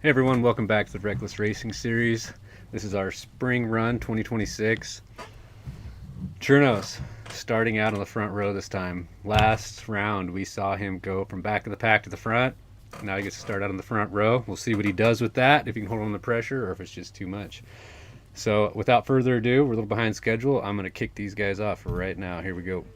Hey everyone, welcome back to the Reckless Racing Series. This is our spring run 2026. Chournos starting out on the front row this time. Last round we saw him go from back of the pack to the front. Now he gets to start out on the front row. We'll see what he does with that, if he can hold on the pressure or if it's just too much. So without further ado, we're a little behind schedule. I'm going to kick these guys off right now. Here we go.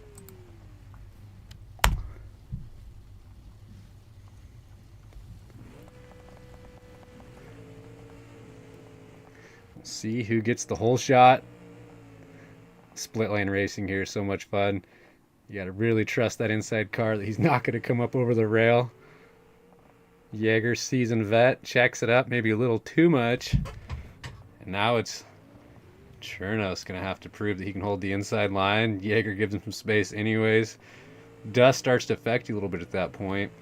See who gets the whole shot. Split lane racing here, so much fun. You got to really trust that inside car that he's not going to come up over the rail. Jaeger, seasoned vet, checks it up, maybe a little too much. And now it's Chournos going to have to prove that he can hold the inside line. Jaeger gives him some space anyways. Dust starts to affect you a little bit at that point.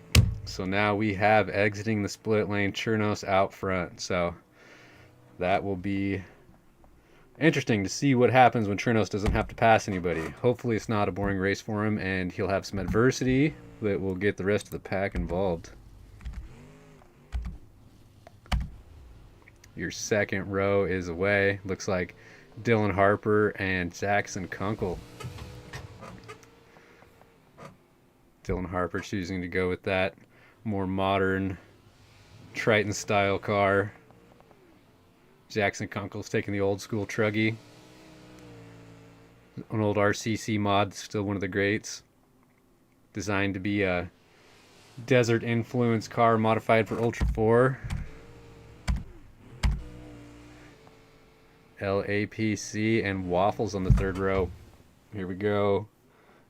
So now we have exiting the split lane, Chournos out front. So that will be interesting to see what happens when Chournos doesn't have to pass anybody. Hopefully it's not a boring race for him and he'll have some adversity that will get the rest of the pack involved. Your second row is away. Looks like Dylan Harper and Jackson Kunkel. Dylan Harper choosing to go with that more modern Triton style car. Jackson Kunkel's taking the old school truggy. An old RCC mod, still one of the greats. Designed to be a desert influence car modified for Ultra 4. eIAPC and Waffles on the third row. Here we go.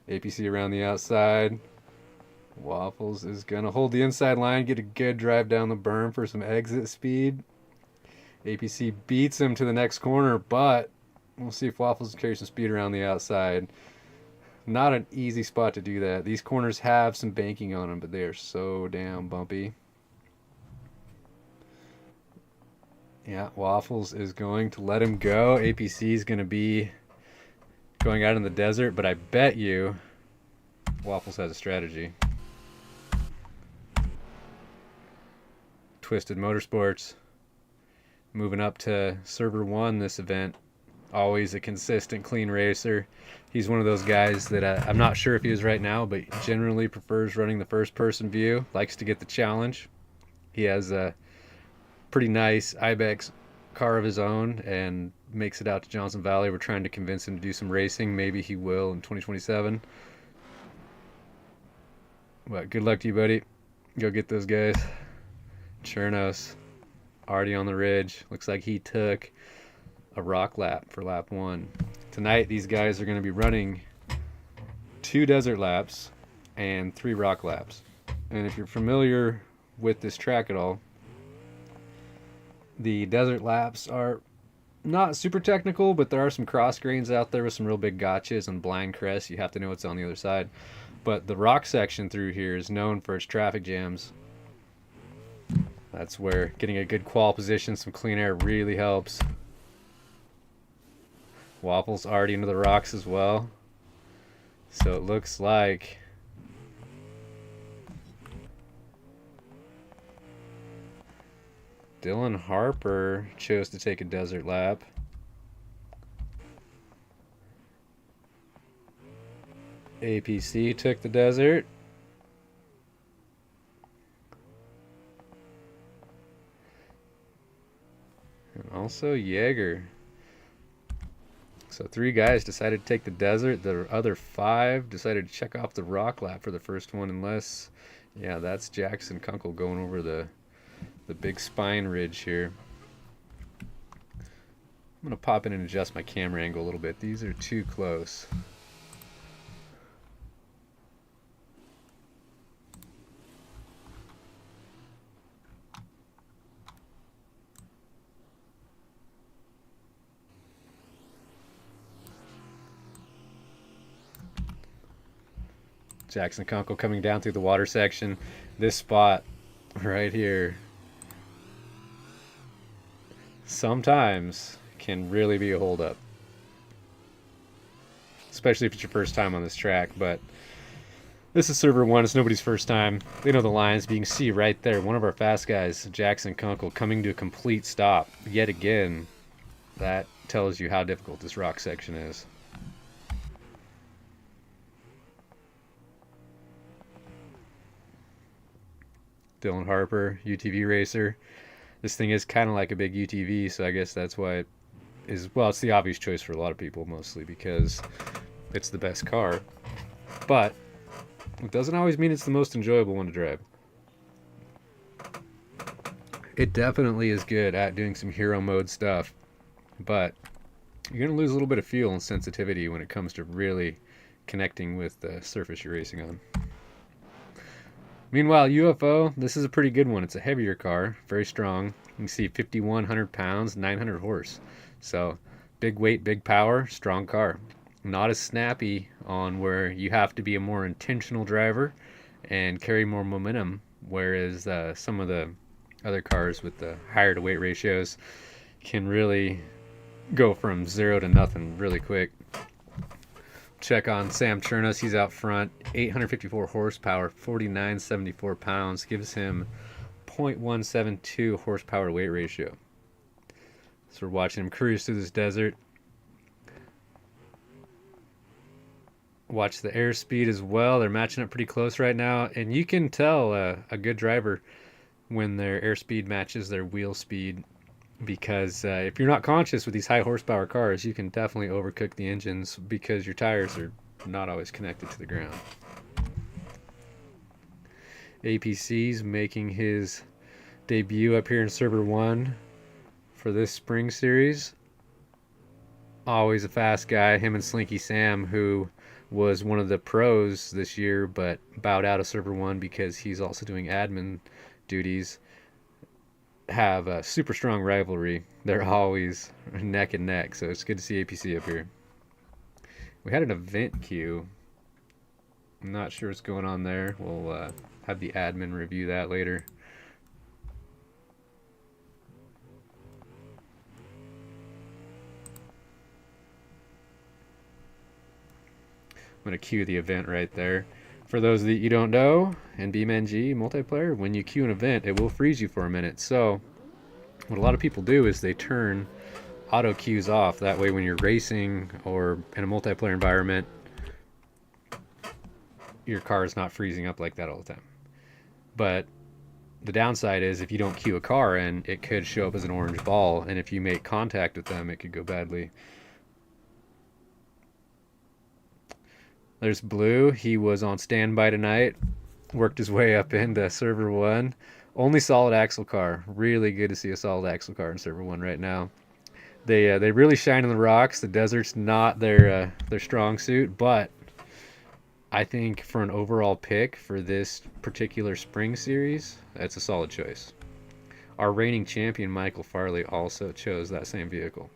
APC around the outside. Waffles is going to hold the inside line, get a good drive down the berm for some exit speed. APC beats him to the next corner, but we'll see if Waffles can carry some speed around the outside. Not an easy spot to do that. These corners have some banking on them, but they are so damn bumpy. Yeah, Waffles is going to let him go. APC is going to be going out in the desert, but I bet you Waffles has a strategy. Twisted Motorsports moving up to server 1 this event. Always a consistent, clean racer. He's one of those guys that I'm not sure if he is right now, but generally prefers running the first-person view. Likes to get the challenge. He has a pretty nice Ibex car of his own and makes it out to Johnson Valley. We're trying to convince him to do some racing. Maybe he will in 2027. But good luck to you, buddy. Go get those guys. Chournos already on the ridge. Looks like he took a rock lap for lap 1. Tonight these guys are going to be running 2 desert laps and 3 rock laps. And if you're familiar with this track at all, the desert laps are not super technical, but there are some cross grains out there with some real big gotchas and blind crests. You have to know what's on the other side. But the rock section through here is known for its traffic jams. That's where getting a good qual position, some clean air really helps. Waffles already into the rocks as well. So it looks like Dylan Harper chose to take a desert lap. APC took the desert. And also Jaeger. So 3 guys decided to take the desert. The other 5 decided to check off the rock lap for the first one, unless, yeah, that's Jackson Kunkel going over the big spine ridge here. I'm going to pop in and adjust my camera angle a little bit. These are too close. Jackson Kunkel coming down through the water section. This spot right here sometimes can really be a holdup, especially if it's your first time on this track. But This is server one. It's nobody's first time. They know the lines, but you can see right there, one of our fast guys, Jackson Kunkel, coming to a complete stop. Yet again, that tells you how difficult this rock section is. Dylan Harper, UTV racer. This thing is kind of like a big UTV, so I guess that's why it is, well, it's the obvious choice for a lot of people, mostly because it's the best car. But it doesn't always mean it's the most enjoyable one to drive. It definitely is good at doing some hero mode stuff, but you're going to lose a little bit of feel and sensitivity when it comes to really connecting with the surface you're racing on. Meanwhile, UFO, this is a pretty good one. It's a heavier car, very strong. You can see 5,100 pounds, 900 horse. So big weight, big power, strong car. Not as snappy on where you have to be a more intentional driver and carry more momentum, whereas some of the other cars with the higher to weight ratios can really go from 0 to nothing really quick. Check on Sam Chournos. He's out front. 854 horsepower, 4,974 pounds. Gives him 0.172 horsepower weight ratio. So we're watching him cruise through this desert. Watch the airspeed as well. They're matching up pretty close right now. And you can tell a good driver when their airspeed matches their wheel speed, because if you're not conscious with these high horsepower cars, you can definitely overcook the engines because your tires are not always connected to the ground. APC's making his debut up here in server 1 for this spring series. Always a fast guy. Him and Slinky Sam, who was one of the pros this year but bowed out of server 1 because he's also doing admin duties, have a super strong rivalry. They're always neck and neck, so it's good to see APC up here. We had an event queue. I'm not sure what's going on there. We'll have the admin review that later. I'm going to queue the event right there. For those that you don't know, in BeamNG multiplayer, when you queue an event, it will freeze you for a minute. So what a lot of people do is they turn auto queues off. That way when you're racing or in a multiplayer environment, your car is not freezing up like that all the time. But the downside is if you don't queue a car in, it could show up as an orange ball, and if you make contact with them, it could go badly. There's Blue. He was on standby tonight, worked his way up into server 1. Only solid axle car. Really good to see a solid axle car in server 1 right now. They really shine in the rocks. The desert's not their strong suit, but I think for an overall pick for this particular spring series, that's a solid choice. Our reigning champion Michael Farley also chose that same vehicle.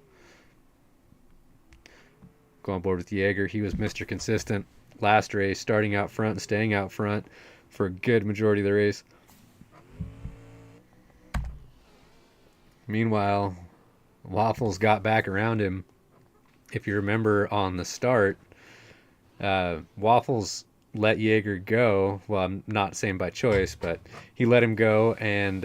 Go on board with Jaeger. He was Mr. Consistent last race, starting out front and staying out front for a good majority of the race. Meanwhile, Waffles got back around him. If you remember on the start, Waffles let Jaeger go. Well, I'm not saying by choice, but he let him go, and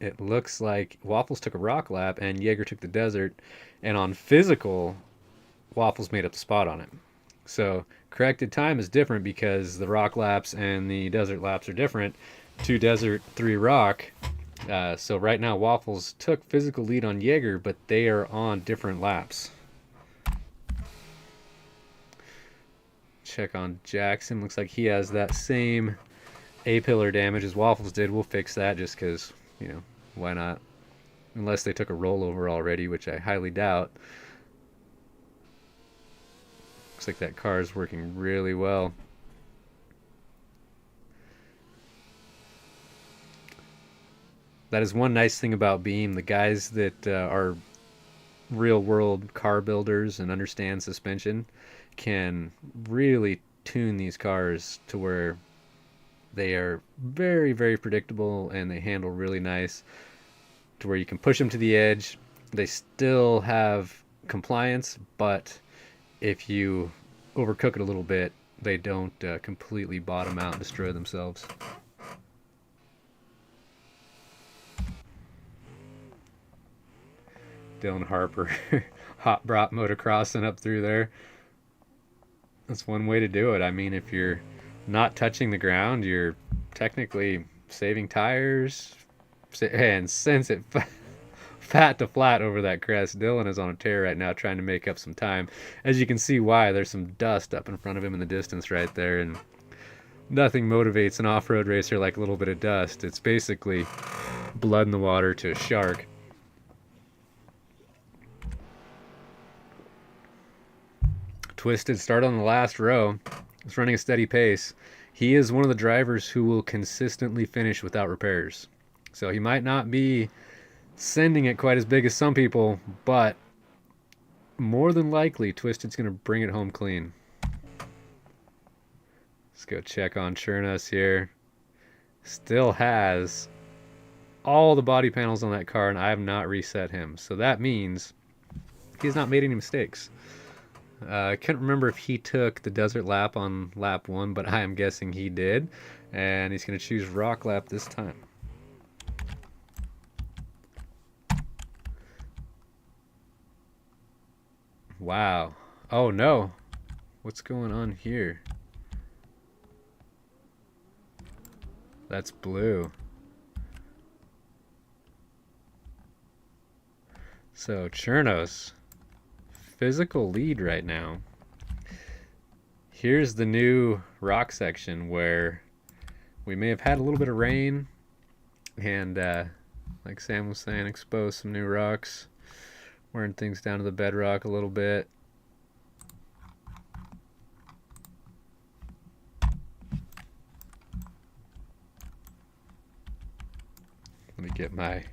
it looks like Waffles took a rock lap and Jaeger took the desert, and on physical, Waffles made up the spot on him. So corrected time is different because the rock laps and the desert laps are different. 2 desert, 3 rock. So right now Waffles took physical lead on Jaeger, but they are on different laps. Check on Jackson. Looks like he has that same A-pillar damage as Waffles did. We'll fix that just because, you know, why not? Unless they took a rollover already, which I highly doubt. Looks like that car is working really well. That is one nice thing about Beam. The guys that are real world car builders and understand suspension can really tune these cars to where they are very, very predictable and they handle really nice, to where you can push them to the edge. They still have compliance, but if you overcook it a little bit, they don't completely bottom out and destroy themselves. Dylan Harper hot brought motocrossing up through there. That's one way to do it. I mean, if you're not touching the ground, you're technically saving tires. And since it fat to flat over that crest, Dylan is on a tear right now trying to make up some time. As you can see why, there's some dust up in front of him in the distance right there, and nothing motivates an off-road racer like a little bit of dust. It's basically blood in the water to a shark. Twisted start on the last row. He's running a steady pace. He is one of the drivers who will consistently finish without repairs. So he might not be sending it quite as big as some people, but more than likely Twisted's going to bring it home clean. Let's go check on Chournos here. Still has all the body panels on that car, and I have not reset him. So that means he's not made any mistakes. I can't remember if he took the desert lap on lap 1, but I am guessing he did. And he's going to choose rock lap this time. Wow. Oh no. What's going on here? That's blue. So Chournos, physical lead right now. Here's the new rock section where we may have had a little bit of rain and like Sam was saying, expose some new rocks, wearing things down to the bedrock a little bit. Let me get my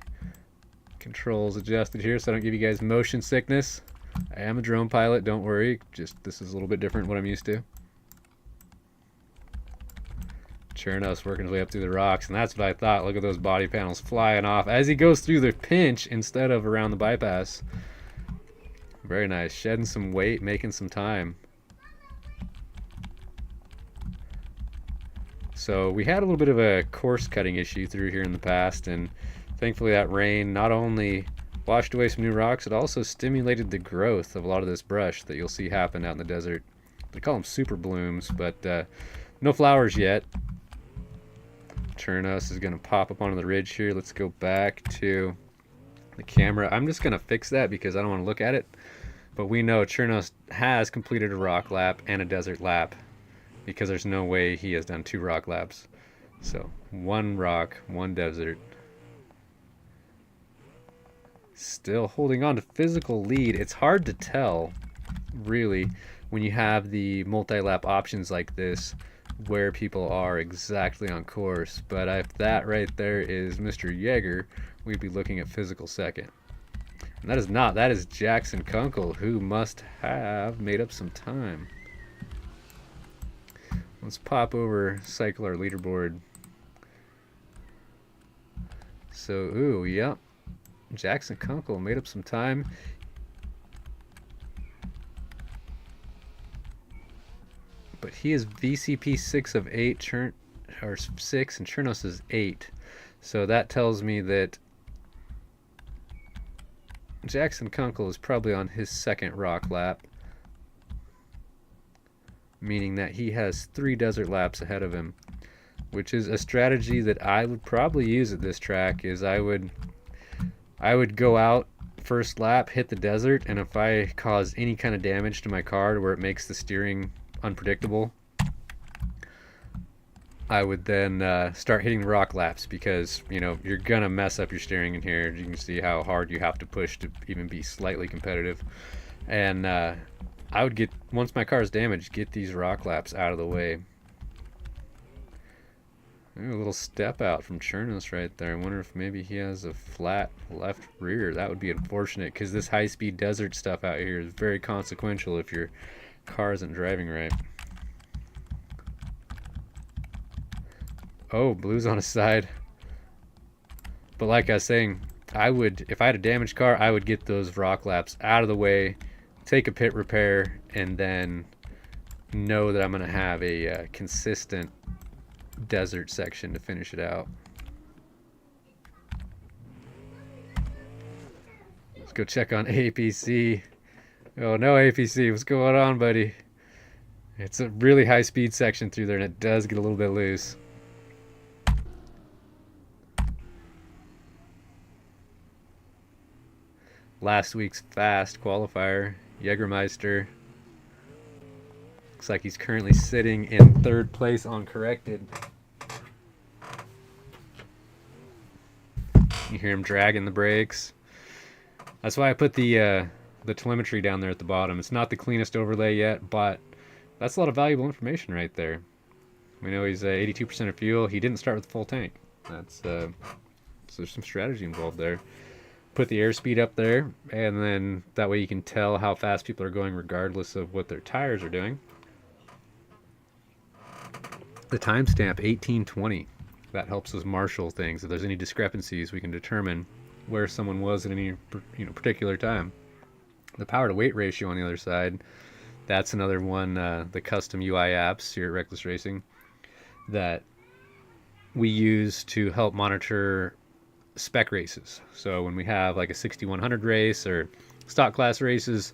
controls adjusted here so I don't give you guys motion sickness. I am a drone pilot, don't worry. Just this is a little bit different than what I'm used to. Chournos working his way up through the rocks, and that's what I thought. Look at those body panels flying off as he goes through the pinch instead of around the bypass. Very nice. Shedding some weight, making some time. So we had a little bit of a course cutting issue through here in the past, and thankfully that rain not only washed away some new rocks, it also stimulated the growth of a lot of this brush that you'll see happen out in the desert. They call them super blooms, but no flowers yet. Chournos is going to pop up onto the ridge here. Let's go back to the camera. I'm just going to fix that because I don't want to look at it. But we know Chournos has completed a rock lap and a desert lap because there's no way he has done 2 rock laps. So 1 rock, 1 desert. Still holding on to physical lead. It's hard to tell, really, when you have the multi-lap options like this, where people are exactly on course. But if that right there is Mr. Jaeger, we'd be looking at physical second. And that is not. That is Jackson Kunkel, who must have made up some time. Let's pop over, cycle our leaderboard. So, ooh, yep. Jackson Kunkel made up some time. But he is VCP 6 of 8, or 6, and Chournos is 8. So that tells me that Jackson Kunkel is probably on his 2nd rock lap, meaning that he has 3 desert laps ahead of him, which is a strategy that I would probably use at this track. Is I would go out first lap, hit the desert, and if I cause any kind of damage to my car to where it makes the steering unpredictable, I would then start hitting the rock laps, because you know you're gonna mess up your steering in here. You can see how hard you have to push to even be slightly competitive. And I would get, once my car is damaged, get these rock laps out of the way. Ooh, a little step out from Chournos right there. I wonder if maybe he has a flat left rear. That would be unfortunate, because this high-speed desert stuff out here is very consequential if your car isn't driving right. Oh, blue's on his side. But like I was saying, I would, if I had a damaged car, I would get those rock laps out of the way, take a pit repair, and then know that I'm going to have a consistent desert section to finish it out. Let's go check on eIAPC. Oh no, eIAPC, what's going on, buddy? It's a really high speed section through there, and it does get a little bit loose. Last week's fast qualifier, Jägermeister. Looks like he's currently sitting in 3rd place on corrected. You hear him dragging the brakes. That's why I put the telemetry down there at the bottom. It's not the cleanest overlay yet, but that's a lot of valuable information right there. We know he's 82% of fuel. He didn't start with a full tank. That's so there's some strategy involved there. Put the airspeed up there, and then that way you can tell how fast people are going regardless of what their tires are doing. The timestamp 1820. That helps us marshal things. If there's any discrepancies, we can determine where someone was at any particular time. The power to weight ratio on the other side, that's another one, the custom UI apps here at Reckless Racing that we use to help monitor spec races. So when we have like a 6100 race or stock class races,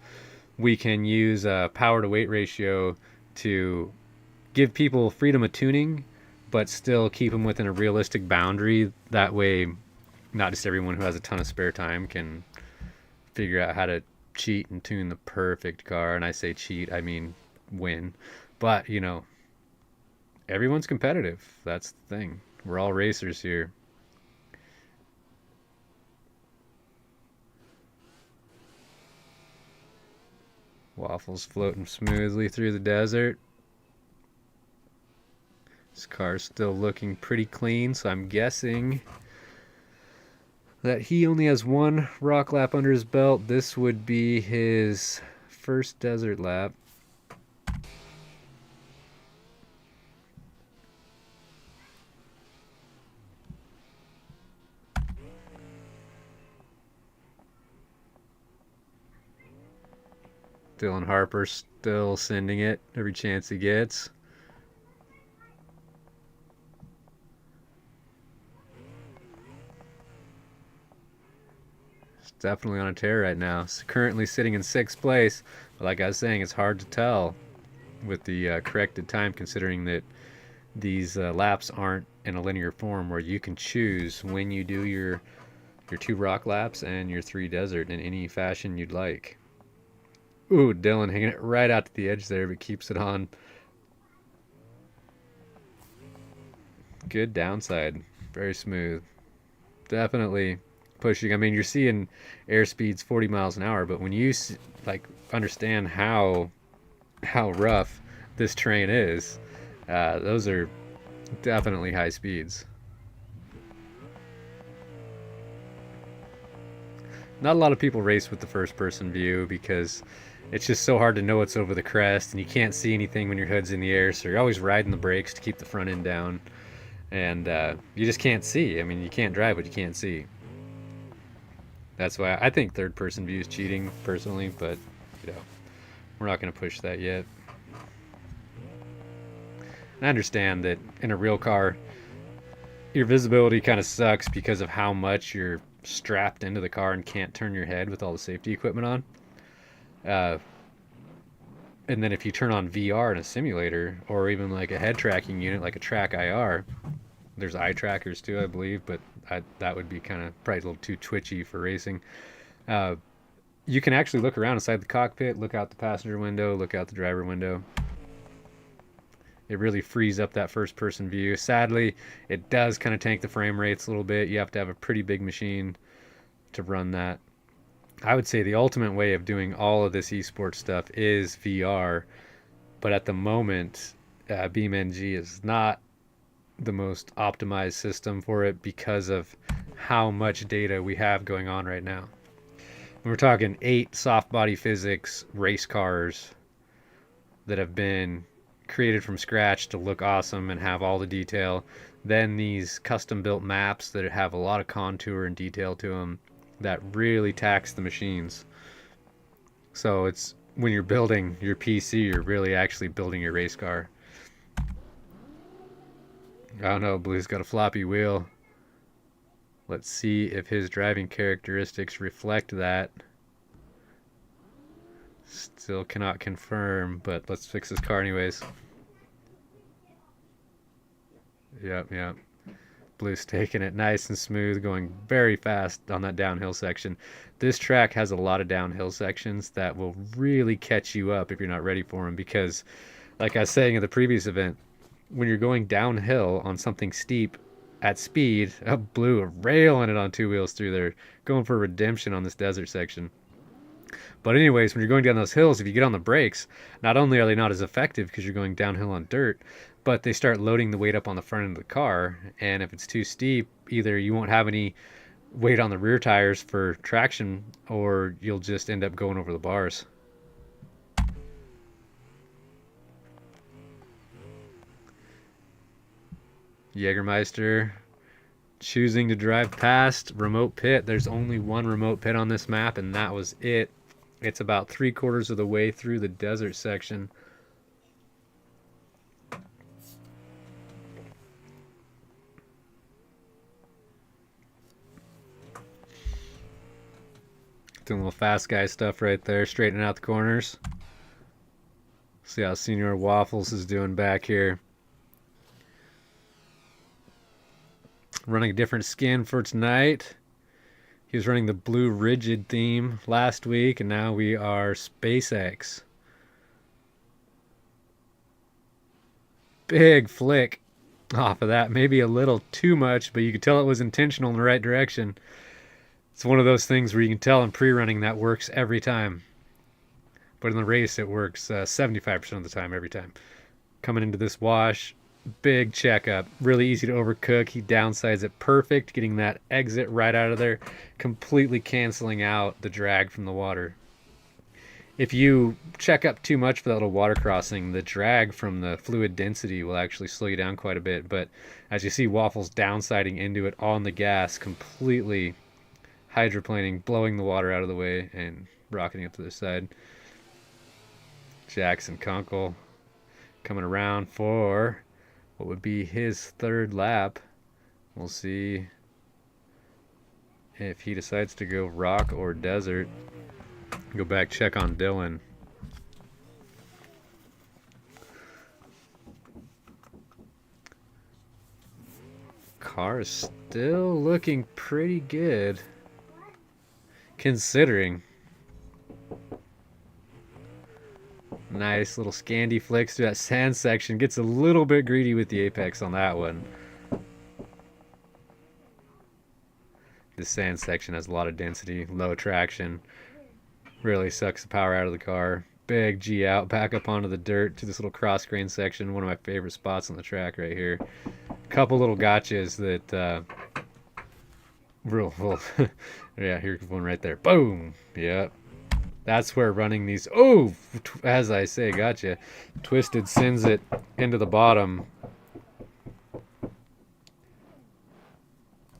we can use a power to weight ratio to give people freedom of tuning, but still keep them within a realistic boundary. That way, not just everyone who has a ton of spare time can figure out how to cheat and tune the perfect car. And I say cheat, I mean win. But, everyone's competitive. That's the thing. We're all racers here. Waffles floating smoothly through the desert. This car's still looking pretty clean, so I'm guessing that he only has 1 rock lap under his belt. This would be his first desert lap. Dylan Harper still sending it every chance he gets. He's definitely on a tear right now. He's currently sitting in 6th place. But like I was saying, it's hard to tell with the corrected time, considering that these laps aren't in a linear form where you can choose when you do your 2 rock laps and your 3 desert in any fashion you'd like. Ooh, Dylan hanging it right out to the edge there, but keeps it on. Good downside. Very smooth. Definitely pushing. I mean, you're seeing airspeeds 40 miles an hour, but when you understand how rough this terrain is, those are definitely high speeds. Not a lot of people race with the first person view because it's just so hard to know what's over the crest, and you can't see anything when your hood's in the air, so you're always riding the brakes to keep the front end down, and you just can't see. I mean, you can't drive what you can't see. That's why I think third person view is cheating personally, but we're not going to push that yet. And I understand that in a real car, your visibility kind of sucks because of how much you're strapped into the car and can't turn your head with all the safety equipment on. And then if you turn on VR in a simulator, or even like a head tracking unit like a Track IR, there's eye trackers too, I believe, but that would be kind of probably a little too twitchy for racing. You can actually look around inside the cockpit, look out the passenger window, look out the driver window. It really frees up that first person view. Sadly, it does kind of tank the frame rates a little bit. You have to have a pretty big machine to run that. I would say the ultimate way of doing all of this esports stuff is VR, but at the moment, BeamNG is not the most optimized system for it because of how much data we have going on right now. We're talking 8 soft body physics race cars that have been created from scratch to look awesome and have all the detail. Then these custom built maps that have a lot of contour and detail to them that really tax the machines. So it's when you're building your PC, you're really actually building your race car. I don't know, Blue's got a floppy wheel. Let's see if his driving characteristics reflect that. Still cannot confirm, but let's fix his car anyways. Yep. Blue's taking it nice and smooth, going very fast on that downhill section. This track has a lot of downhill sections that will really catch you up if you're not ready for them, because like I was saying in the previous event, when you're going downhill on something steep at speed, Blue railing it on two wheels through there, going for redemption on this desert section. But anyways, when you're going down those hills, if you get on the brakes, not only are they not as effective because you're going downhill on dirt, but they start loading the weight up on the front end of the car. And if it's too steep, either you won't have any weight on the rear tires for traction, or you'll just end up going over the bars. Jägermeister choosing to drive past remote pit. There's only one remote pit on this map, and that was it. It's about 3/4 of the way through the desert section. Doing a little fast guy stuff right there, straightening out the corners. See how Senior Waffles is doing back here. Running a different skin for tonight. He was running the blue rigid theme last week, and now we are SpaceX. Big flick off of that. Maybe a little too much, but you could tell it was intentional in the right direction. It's one of those things where you can tell in pre-running that works every time. But in the race, it works 75% of the time, every time. Coming into this wash, big checkup. Really easy to overcook. He downsides it perfect, getting that exit right out of there, completely canceling out the drag from the water. If you check up too much for that little water crossing, the drag from the fluid density will actually slow you down quite a bit. But as you see Waffles downsiding into it on the gas, completely hydroplaning, blowing the water out of the way and rocketing up to the side. Jackson Kunkel coming around for what would be his third lap. We'll see if he decides to go rock or desert. Go back, check on Dillon. Car is still looking pretty good, considering. Nice little Scandi flicks through that sand section. Gets a little bit greedy with the apex on that one. This sand section has a lot of density, low traction. Really sucks the power out of the car. Big G out, back up onto the dirt to this little cross grain section. One of my favorite spots on the track right here. Couple little gotchas that real yeah, here's one right there. Boom. Yep. That's where running these, as I say, gotcha. Twisted sends it into the bottom.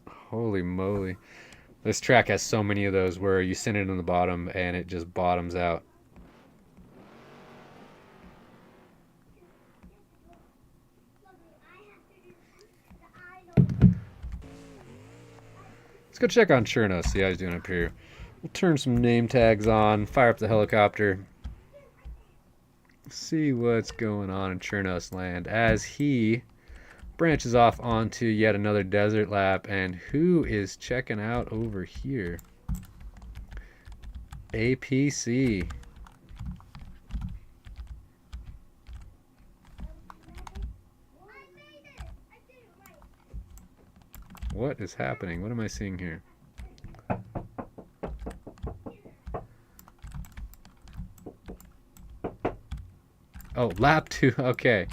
Holy moly. This track has so many of those where you send it in the bottom and it just bottoms out. Let's go check on Chournos, see how he's doing up here. We'll turn some name tags on, fire up the helicopter, see what's going on in Chournos land as he branches off onto yet another desert lap. And who is checking out over here? APC. What is happening? What am I seeing here? Oh, lap 2. Okay.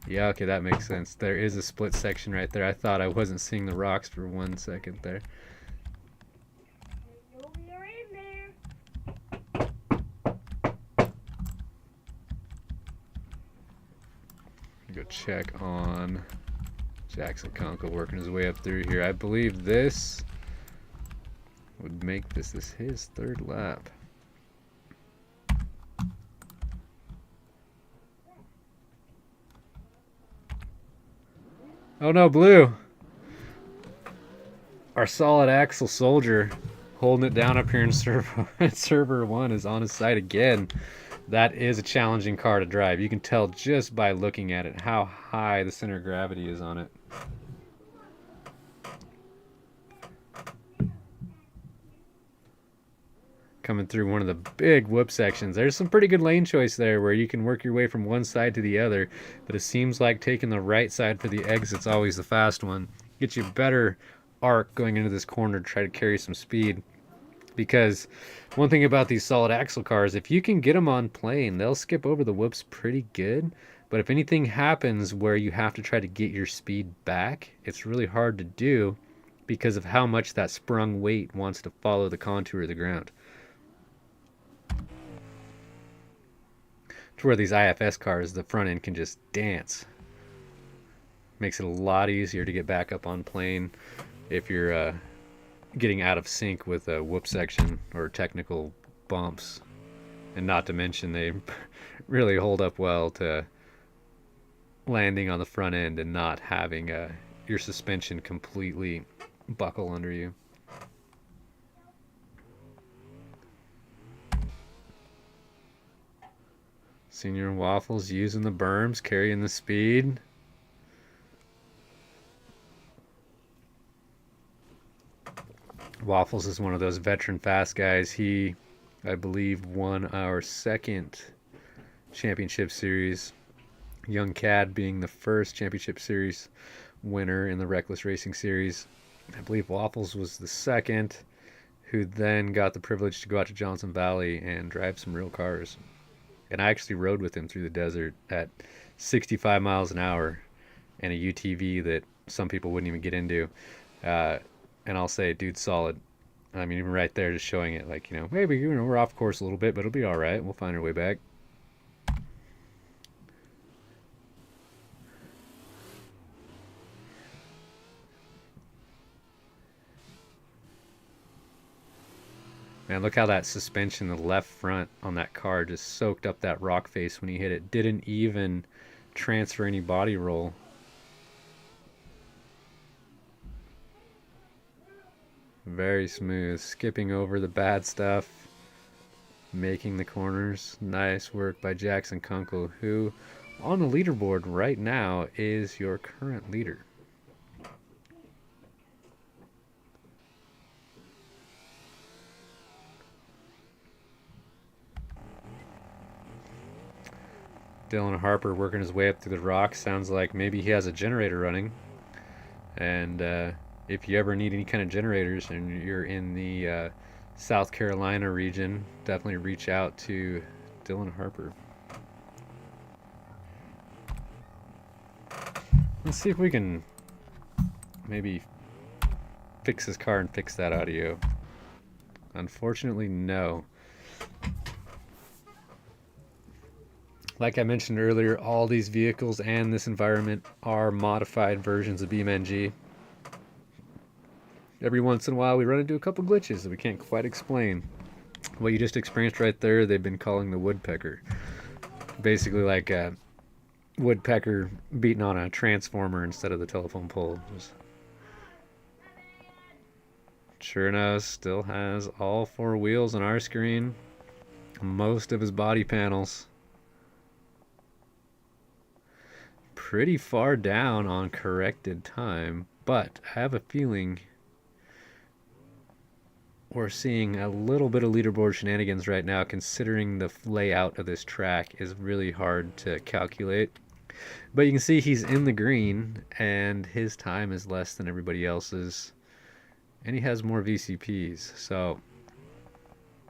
Yeah, okay, that makes sense. There is a split section right there. I thought I wasn't seeing the rocks for 1 second there. Go check on Jackson Kunkel working his way up through here. I believe this would make this his third lap. Oh no, blue. Our solid axle soldier holding it down up here in server 1 is on his side again. That is a challenging car to drive. You can tell just by looking at it how high the center of gravity is on it. Coming through one of the big whoop sections. There's some pretty good lane choice there where you can work your way from one side to the other, but it seems like taking the right side for the exit's always the fast one. Gets you better arc going into this corner to try to carry some speed. Because one thing about these solid axle cars, if you can get them on plane, they'll skip over the whoops pretty good. But if anything happens where you have to try to get your speed back, it's really hard to do because of how much that sprung weight wants to follow the contour of the ground. To where these IFS cars, the front end can just dance. Makes it a lot easier to get back up on plane if you're getting out of sync with a whoop section or technical bumps. And not to mention they really hold up well to landing on the front end and not having your suspension completely buckle under you. Senior Waffles using the berms, carrying the speed. Waffles is one of those veteran fast guys. He, I believe, won our second championship series. Young Cad being the first championship series winner in the Reckless Racing Series. I believe Waffles was the second, who then got the privilege to go out to Johnson Valley and drive some real cars. And I actually rode with him through the desert at 65 miles an hour in a UTV that some people wouldn't even get into. And I'll say, dude's solid. I mean, even right there, just showing it, like, maybe, we're off course a little bit, but it'll be all right. We'll find our way back. Man, look how that suspension, the left front on that car just soaked up that rock face when he hit it. Didn't even transfer any body roll. Very smooth. Skipping over the bad stuff. Making the corners. Nice work by Jackson Kunkel, who on the leaderboard right now is your current leader. Dylan Harper working his way up through the rocks. Sounds like maybe he has a generator running. And if you ever need any kind of generators and you're in the South Carolina region, definitely reach out to Dylan Harper. Let's see if we can maybe fix his car and fix that audio. Unfortunately, no. Like I mentioned earlier, all these vehicles and this environment are modified versions of BeamNG. Every once in a while we run into a couple glitches that we can't quite explain. What you just experienced right there, they've been calling the woodpecker. Basically like a woodpecker beating on a transformer instead of the telephone pole. Chournos still has all four wheels on our screen. Most of his body panels. Pretty far down on corrected time, but I have a feeling we're seeing a little bit of leaderboard shenanigans right now, considering the layout of this track is really hard to calculate. But you can see he's in the green and his time is less than everybody else's, and he has more VCPs, so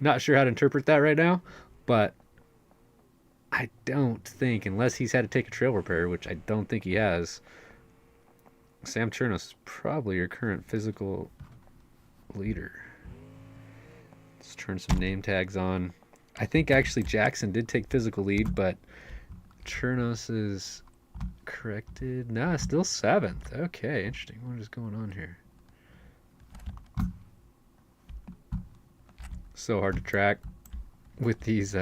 not sure how to interpret that right now, but I don't think, unless he's had to take a trail repair, which I don't think he has, Sam Chournos is probably your current physical leader. Let's turn some name tags on. I think actually Jackson did take physical lead, but Chournos is corrected. Nah, still 7th. Okay, interesting. What is going on here? So hard to track with these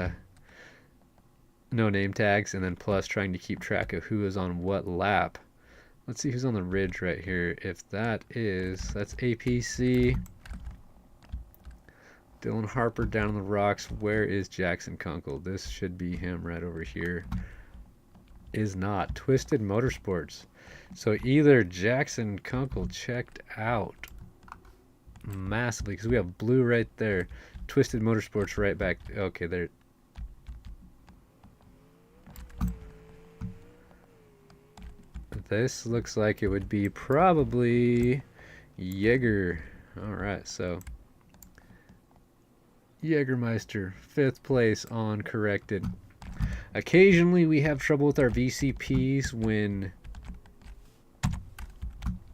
no name tags, and then plus trying to keep track of who is on what lap. Let's see who's on the ridge right here. If that's APC. Dylan Harper down on the rocks. Where is Jackson Kunkel? This should be him right over here. Is not. Twisted Motorsports. So either Jackson Kunkel checked out massively, because we have blue right there. Twisted Motorsports right back. Okay, there. This looks like it would be probably Jaeger. Alright, so Jägermeister, 5th place on corrected. Occasionally we have trouble with our VCPs when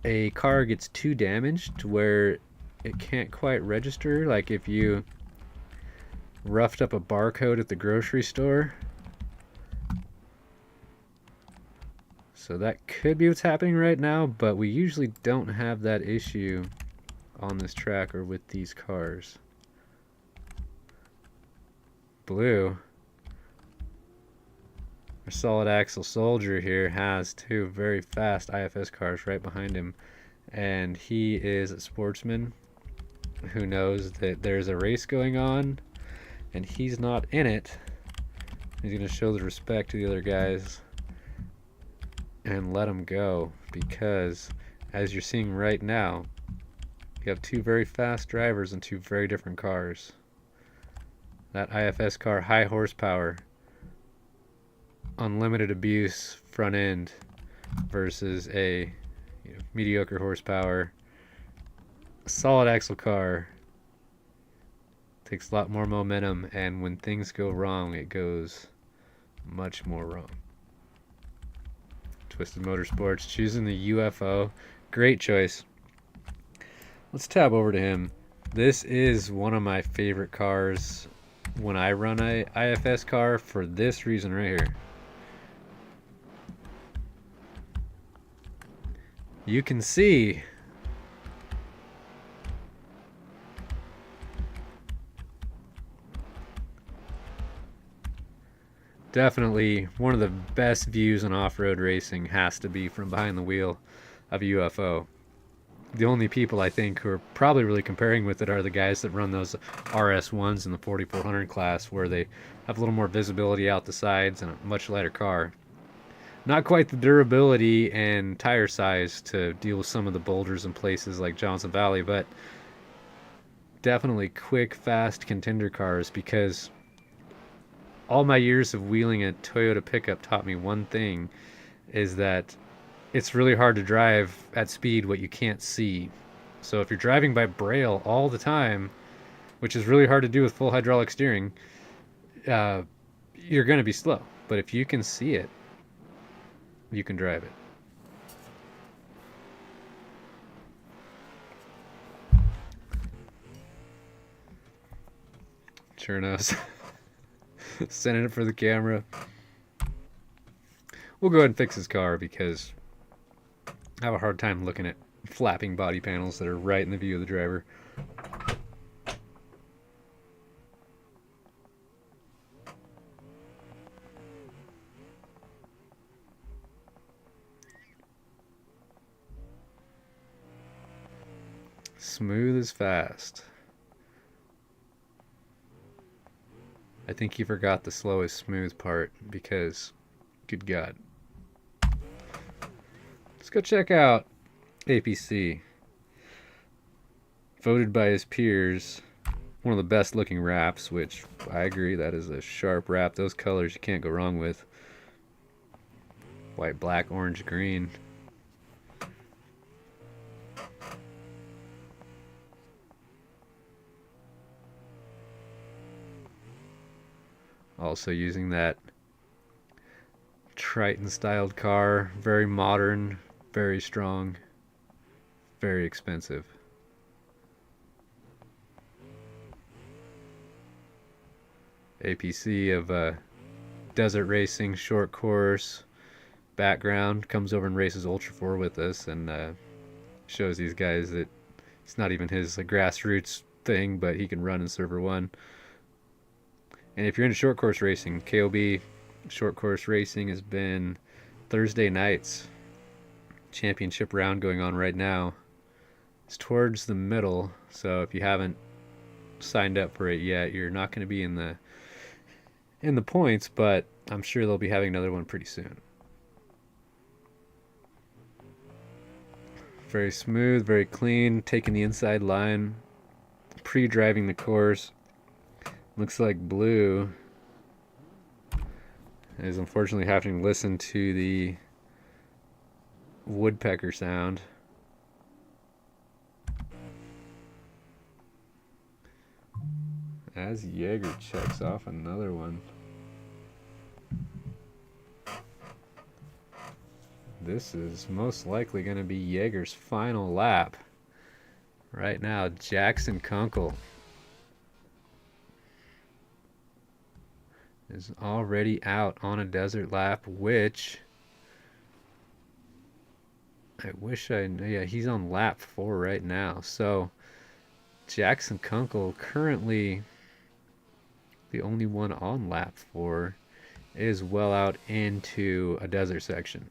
a car gets too damaged to where it can't quite register. Like if you roughed up a barcode at the grocery store. So that could be what's happening right now, but we usually don't have that issue on this track or with these cars. Blue. Our solid axle soldier here has 2 very fast IFS cars right behind him, and he is a sportsman who knows that there's a race going on and he's not in it. He's going to show the respect to the other guys and let them go, because as you're seeing right now, you have 2 very fast drivers and 2 very different cars. That IFS car, high horsepower, unlimited abuse front end, versus a mediocre horsepower solid axle car. Takes a lot more momentum, and when things go wrong, it goes much more wrong. Twisted Motorsports choosing the UFO. Great choice. Let's tab over to him. This is one of my favorite cars when I run a IFS car for this reason right here. You can see definitely one of the best views on off-road racing has to be from behind the wheel of a UFO. The only people I think who are probably really comparing with it are the guys that run those RS1s in the 4400 class, where they have a little more visibility out the sides and a much lighter car. Not quite the durability and tire size to deal with some of the boulders in places like Johnson Valley, but definitely quick, fast contender cars, because all my years of wheeling a Toyota pickup taught me one thing, is that it's really hard to drive at speed what you can't see. So if you're driving by braille all the time, which is really hard to do with full hydraulic steering, you're going to be slow. But if you can see it, you can drive it. Chournos. Sending it for the camera. We'll go ahead and fix his car because I have a hard time looking at flapping body panels that are right in the view of the driver. Smooth as fast. I think he forgot the slow is smooth part, because good God. Let's go check out APC. Voted by his peers one of the best looking wraps, which I agree, that is a sharp wrap. Those colors you can't go wrong with. White, black, orange, green. Also using that Triton styled car, very modern, very strong, very expensive. APC of desert racing, short course background, comes over and races Ultra 4 with us, and shows these guys that it's not even his grassroots thing, but he can run in Server 1. And if you're into short course racing, KOB short course racing has been Thursday nights championship round going on right now. It's towards the middle, so if you haven't signed up for it yet, you're not going to be in the points, but I'm sure they'll be having another one pretty soon. Very smooth, very clean, taking the inside line, pre-driving the course. Looks like Blue is unfortunately having to listen to the woodpecker sound. As Jaeger checks off another one. This is most likely going to be Jaeger's final lap. Right now, Jackson Kunkel is already out on a desert lap, which I wish I knew. Yeah, he's on lap 4 right now. So Jackson Kunkel, currently the only one on lap 4, is well out into a desert section.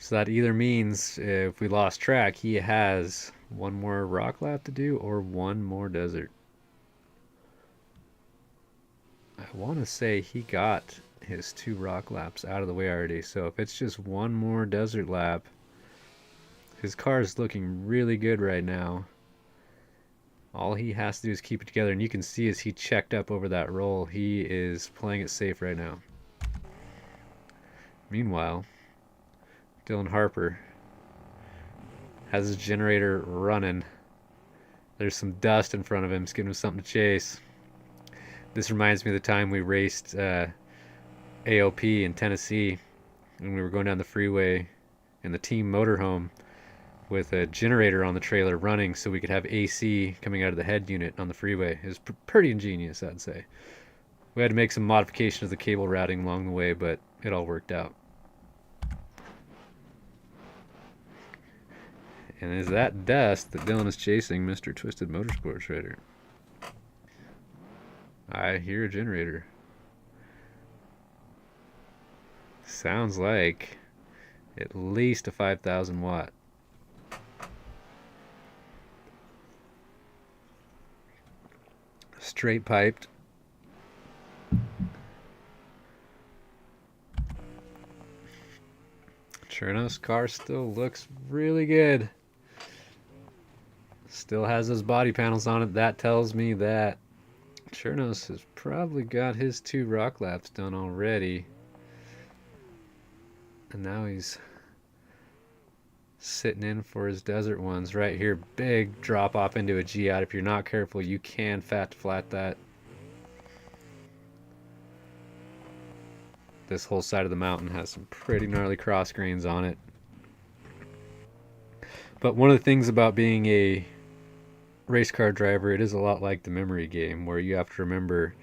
So that either means if we lost track, he has one more rock lap to do or one more desert. I want to say he got his 2 rock laps out of the way already. So if it's just one more desert lap, his car is looking really good right now. All he has to do is keep it together, and you can see as he checked up over that roll, he is playing it safe right now. Meanwhile, Dillon Harper has his generator running. There's some dust in front of him. It's giving him something to chase. This reminds me of the time we raced AOP in Tennessee, and we were going down the freeway in the team motorhome with a generator on the trailer running so we could have AC coming out of the head unit on the freeway. It was pretty ingenious, I'd say. We had to make some modification of the cable routing along the way, but it all worked out. And is that dust that Dillon is chasing Mr. Twisted Motorsports Rider? I hear a generator. Sounds like at least a 5,000 watt. Straight piped. Chournos' car still looks really good. Still has those body panels on it. That tells me that Chournos has probably got his 2 rock laps done already. And now he's sitting in for his desert ones right here. Big drop off into a G out. If you're not careful, you can fat to flat that. This whole side of the mountain has some pretty gnarly cross grains on it. But one of the things about being a race car driver, it is a lot like the memory game, where you have to remember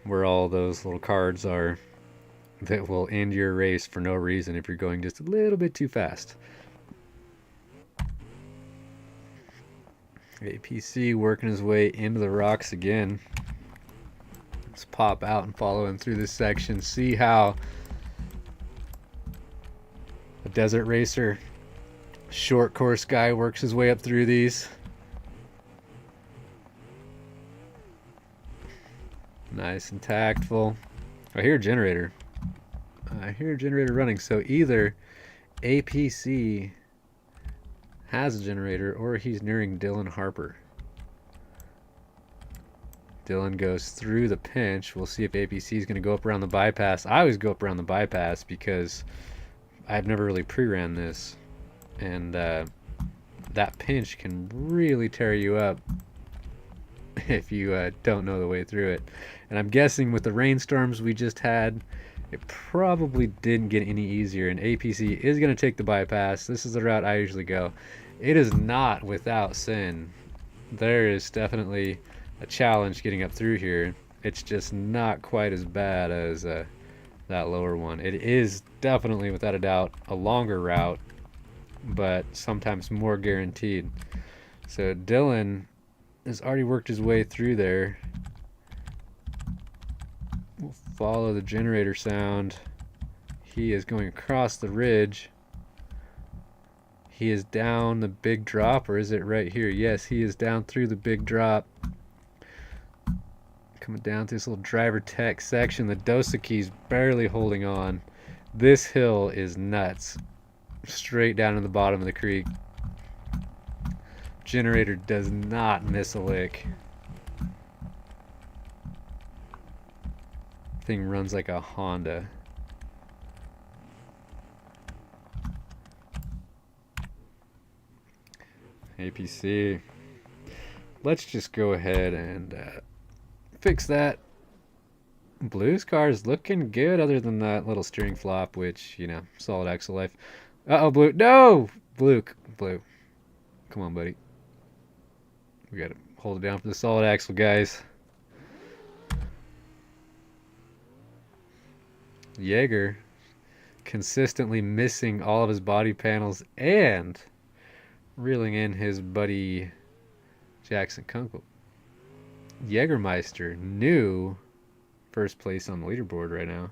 where all those little cards are that will end your race for no reason if you're going just a little bit too fast. APC working his way into the rocks again. Let's pop out and follow him through this section. See how a desert racer, short course guy, works his way up through these. Nice and tactful. I hear a generator. I hear a generator running. So either APC has a generator or he's nearing Dillon Harper. Dillon goes through the pinch. We'll see if APC is going to go up around the bypass. I always go up around the bypass because I've never really pre-ran this. And that pinch can really tear you up if you don't know the way through it. And I'm guessing with the rainstorms we just had, it probably didn't get any easier. And APC is going to take the bypass. This is the route I usually go. It is not without sin. There is definitely a challenge getting up through here. It's just not quite as bad as that lower one. It is definitely, without a doubt, a longer route, but sometimes more guaranteed. So Dillon has already worked his way through there. We'll follow the generator sound. He is going across the ridge. He is down the big drop, or is it right here? Yes, he is down through the big drop. Coming down to this little DriverTech section. The Dosaki's barely holding on. This hill is nuts. Straight down to the bottom of the creek. Generator does not miss a lick. Thing runs like a Honda. APC. Let's just go ahead and fix that. Blue's car is looking good other than that little steering flop, which, you know, solid axle life. Uh-oh, Blue. No! Blue. Come on, buddy. We gotta hold it down for the solid axle, guys. Jaeger consistently missing all of his body panels and reeling in his buddy Jackson Kunkel. Jägermeister, new first place on the leaderboard right now.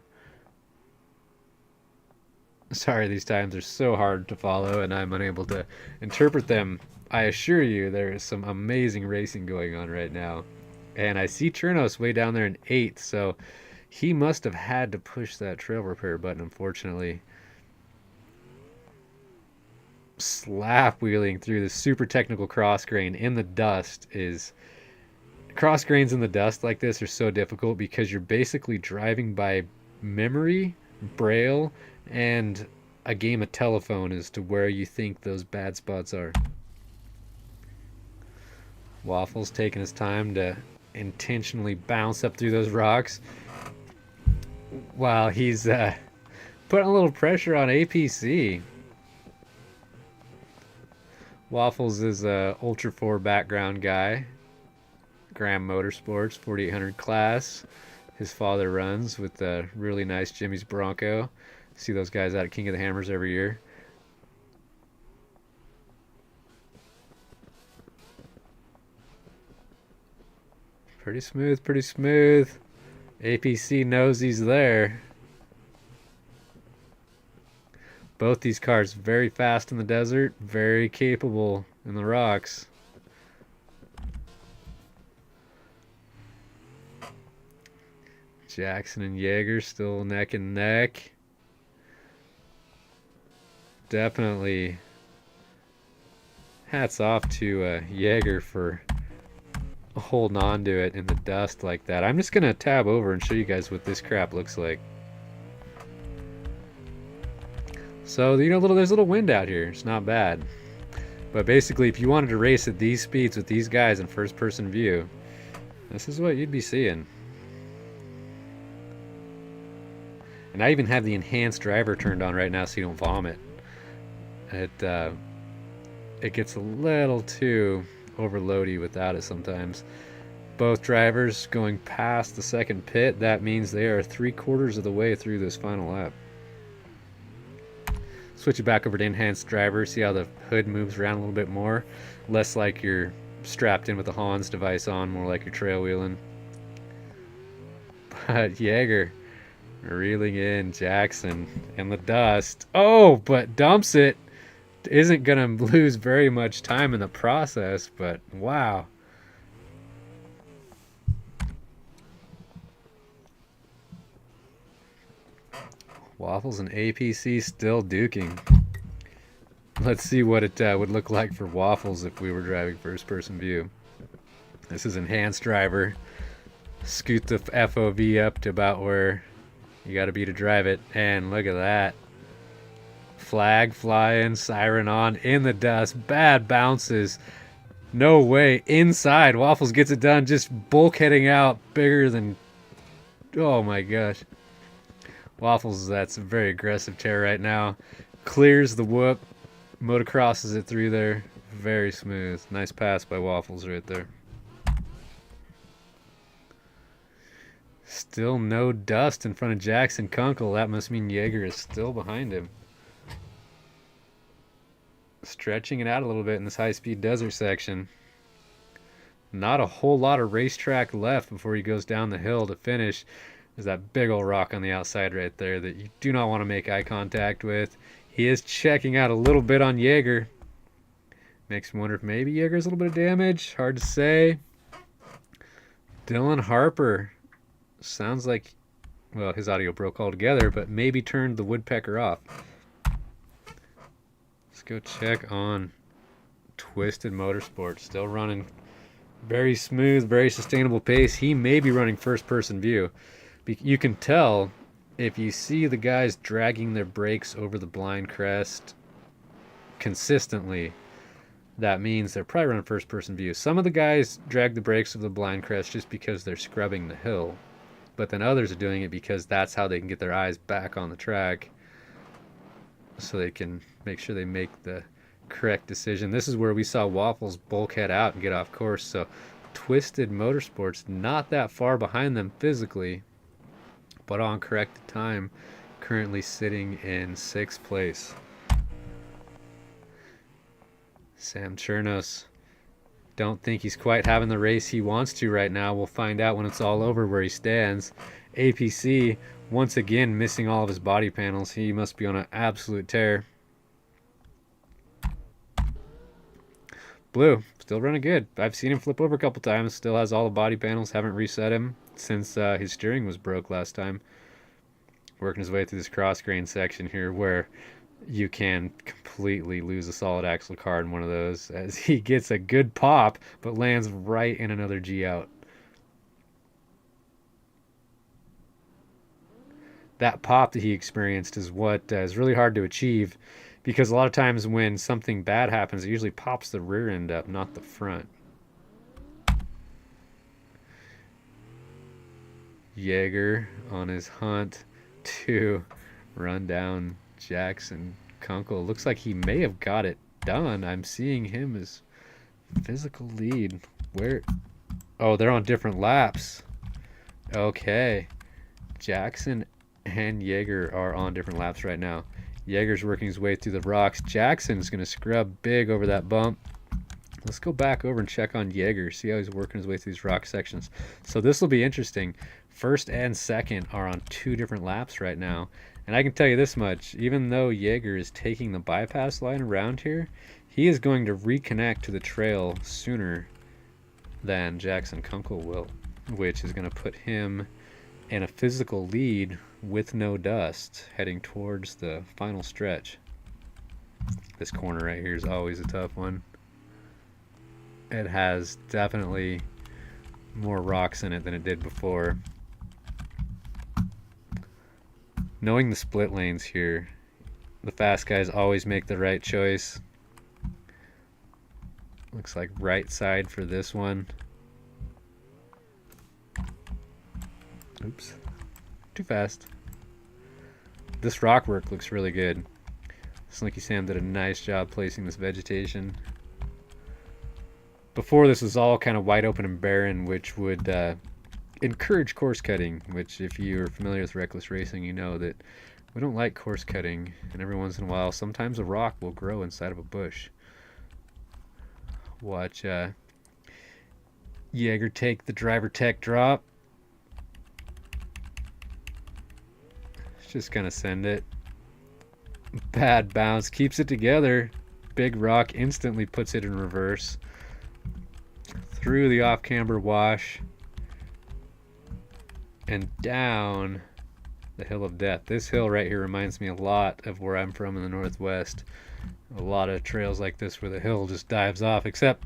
Sorry, these times are so hard to follow and I'm unable to interpret them. I assure you there is some amazing racing going on right now. And I see Chournos way down there in 8th, so he must have had to push that trail repair button, unfortunately. Slap wheeling through the super technical cross grain in the dust is... Cross grains in the dust like this are so difficult because you're basically driving by memory, braille, and a game of telephone as to where you think those bad spots are. Waffles taking his time to intentionally bounce up through those rocks while he's putting a little pressure on APC. Waffles is a Ultra 4 background guy. Graham Motorsports 4800 class. His father runs with a really nice Jimmy's Bronco. See those guys out at King of the Hammers every year. Pretty smooth, pretty smooth. APC knows he's there. Both these cars very fast in the desert, very capable in the rocks. Jackson and Jaeger still neck and neck. Definitely hats off to Jaeger for holding on to it in the dust like that. I'm just going to tab over and show you guys what this crap looks like. So, you know, there's a little wind out here. It's not bad. But basically, if you wanted to race at these speeds with these guys in first-person view, this is what you'd be seeing. And I even have the enhanced driver turned on right now so you don't vomit. It gets a little too overloady without it sometimes. Both drivers going past the second pit. That means they are 3/4 of the way through this final lap. Switch it back over to enhanced driver. See how the hood moves around a little bit more. Less like you're strapped in with the Hans device on, more like you're trail wheeling. But Jaeger reeling in Jackson in the dust. Oh, but dumps it. Isn't going to lose very much time in the process, but wow. Waffles and APC still duking. Let's see what it would look like for Waffles if we were driving first-person view. This is enhanced driver. Scoot the FOV up to about where you got to be to drive it, and look at that. Flag flying, siren on, in the dust, bad bounces. No way, inside. Waffles gets it done, just bulkheading out, bigger than... Oh my gosh. Waffles, that's a very aggressive tear right now. Clears the whoop, motocrosses it through there. Very smooth. Nice pass by Waffles right there. Still no dust in front of Jackson Kunkel. That must mean Jaeger is still behind him. Stretching it out a little bit in this high-speed desert section. Not a whole lot of racetrack left before he goes down the hill to finish. There's that big old rock on the outside right there that you do not want to make eye contact with. He is checking out a little bit on Jaeger. Makes me wonder if maybe Jaeger's a little bit of damage. Hard to say. Dylan Harper. Sounds like, well, his audio broke altogether, but maybe turned the woodpecker off. Let's go check on Twisted Motorsports. Still running very smooth, very sustainable pace. He may be running first-person view. You can tell if you see the guys dragging their brakes over the blind crest consistently. That means they're probably running first-person view. Some of the guys drag the brakes over the blind crest just because they're scrubbing the hill. But then others are doing it because that's how they can get their eyes back on the track, so they can make sure they make the correct decision. This is where we saw Waffles bulkhead out and get off course. So Twisted Motorsports not that far behind them physically, but on corrected time, currently sitting in 6th place. Sam Chournos, don't think he's quite having the race he wants to right now. We'll find out when it's all over where he stands. APC, once again, missing all of his body panels. He must be on an absolute tear. Blue, still running good. I've seen him flip over a couple times. Still has all the body panels. Haven't reset him since his steering was broke last time. Working his way through this cross grain section here where you can completely lose a solid axle car in one of those, as he gets a good pop but lands right in another G out. That pop that he experienced is what is really hard to achieve, because a lot of times when something bad happens, it usually pops the rear end up, not the front. Jaeger on his hunt to run down Jackson Kunkel. Looks like he may have got it done. I'm seeing him as physical lead. Where? Oh, they're on different laps. Okay. Jackson and Jaeger are on different laps right now. Jaeger's working his way through the rocks. Jackson's going to scrub big over that bump. Let's go back over and check on Jaeger, see how he's working his way through these rock sections. So this will be interesting. First and second are on 2 different laps right now. And I can tell you this much, even though Jaeger is taking the bypass line around here, he is going to reconnect to the trail sooner than Jackson Kunkel will, which is going to put him in a physical lead with no dust heading towards the final stretch. This corner right here is always a tough one. It has definitely more rocks in it than it did before. Knowing the split lanes here, the fast guys always make the right choice. Looks like right side for this one. Oops, too fast. This rock work looks really good. Slinky Sam did a nice job placing this vegetation. Before, this was all kind of wide open and barren, which would encourage course cutting, which if you're familiar with reckless racing, you know that we don't like course cutting, and every once in a while sometimes a rock will grow inside of a bush. Watch Jaeger take the DriverTech drop. Just gonna send it. Bad bounce, keeps it together. Big rock instantly puts it in reverse through the off-camber wash and down the hill of death. This hill right here reminds me a lot of where I'm from in the Northwest. A lot of trails like this where the hill just dives off, except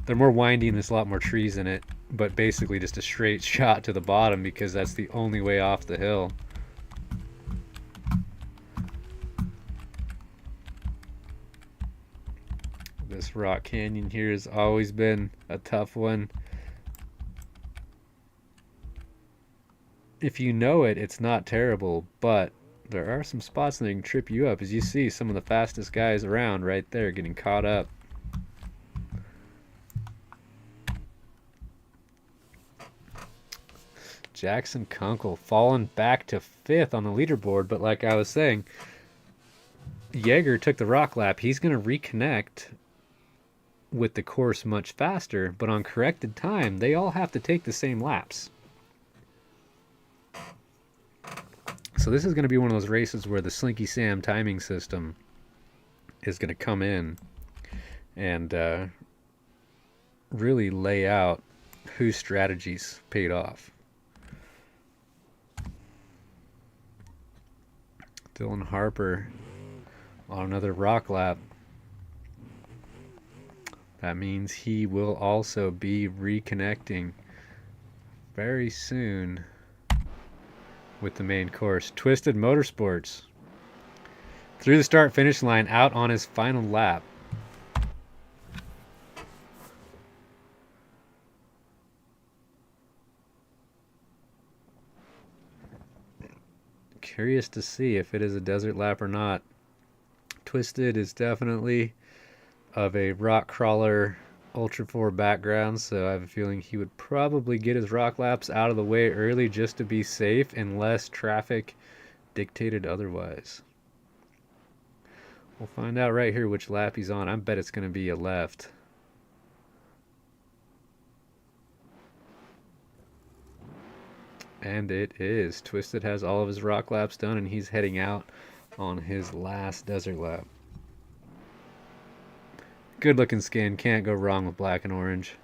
they're more windy and there's a lot more trees in it, but basically just a straight shot to the bottom because that's the only way off the hill. This rock canyon here has always been a tough one. If you know it, it's not terrible, but there are some spots that can trip you up. As you see, some of the fastest guys around right there getting caught up. Jackson Kunkel falling back to 5th on the leaderboard, but like I was saying, Jaeger took the rock lap. He's going to reconnect with the course much faster, but on corrected time, they all have to take the same laps. So this is going to be one of those races where the Slinky Sam timing system is going to come in and really lay out whose strategies paid off. Dylan Harper on another rock lap. That means he will also be reconnecting very soon with the main course. Twisted Motorsports through the start finish line, out on his final lap. Curious to see if it is a desert lap or not. Twisted is definitely of a rock crawler Ultra 4 background, so I have a feeling he would probably get his rock laps out of the way early just to be safe unless traffic dictated otherwise. We'll find out right here which lap he's on. I bet it's going to be a left. And it is. Twisted has all of his rock laps done, and he's heading out on his last desert lap. Good looking skin, can't go wrong with black and orange.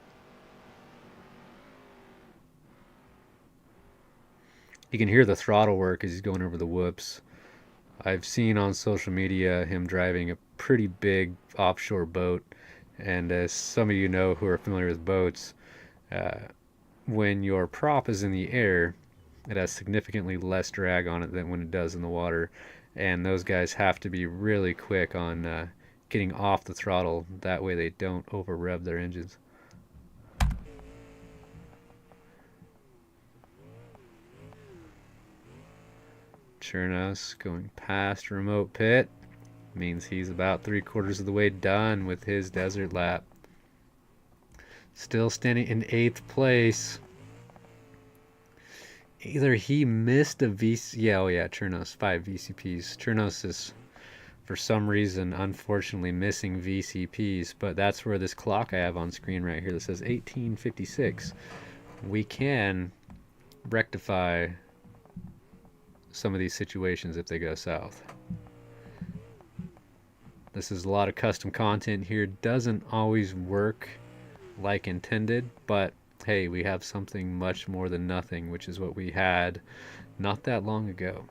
You can hear the throttle work as he's going over the whoops. I've seen on social media him driving a pretty big offshore boat, and as some of you know who are familiar with boats, when your prop is in the air, it has significantly less drag on it than when it does in the water, and those guys have to be really quick on getting off the throttle. That way they don't over rev their engines. Chournos going past remote pit means he's about 3/4 of the way done with his desert lap. Still standing in 8th place. Either he missed a VC... Yeah, Chournos, 5 VCPs. Chournos is, for some reason, unfortunately missing VCPs, but that's where this clock I have on screen right here that says 1856. We can rectify some of these situations if they go south. This is a lot of custom content here. Doesn't always work like intended, but hey, we have something much more than nothing, which is what we had not that long ago.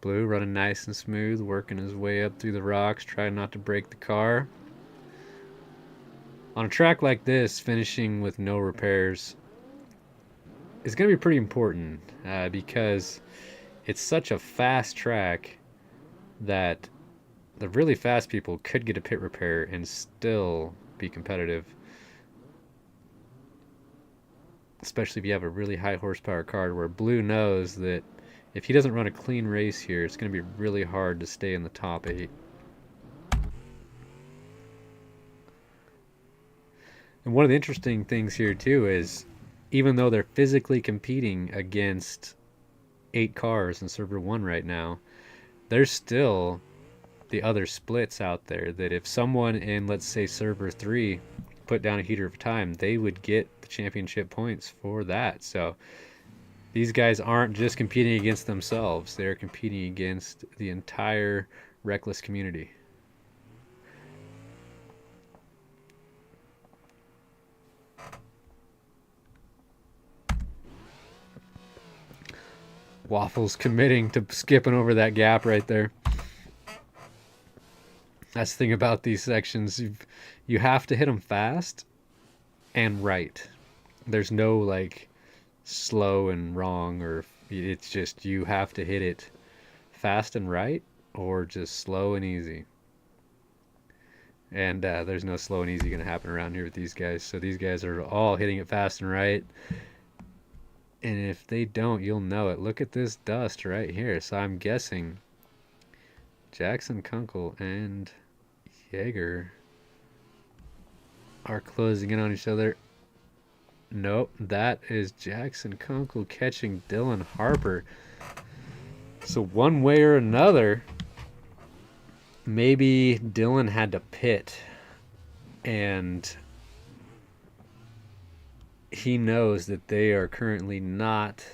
Blue running nice and smooth, working his way up through the rocks, trying not to break the car. On a track like this, finishing with no repairs is going to be pretty important because it's such a fast track that the really fast people could get a pit repair and still be competitive. Especially if you have a really high horsepower car, where Blue knows that if he doesn't run a clean race here, it's going to be really hard to stay in the top 8. And one of the interesting things here too is, even though they're physically competing against 8 cars in Server 1 right now, there's still the other splits out there that if someone in, let's say, Server 3 put down a heater of time, they would get the championship points for that. So these guys aren't just competing against themselves, they're competing against the entire reckless community. Waffles committing to skipping over that gap right there. That's the thing about these sections. You have to hit them fast and right. There's no like slow and wrong, or it's just you have to hit it fast and right or just slow and easy. And there's no slow and easy going to happen around here with these guys. So these guys are all hitting it fast and right. And if they don't, you'll know it. Look at this dust right here. So I'm guessing Jackson Kunkel and Jaeger are closing in on each other. Nope, that is Jackson Kunkel catching Dylan Harper. So one way or another, maybe Dylan had to pit and he knows that they are currently not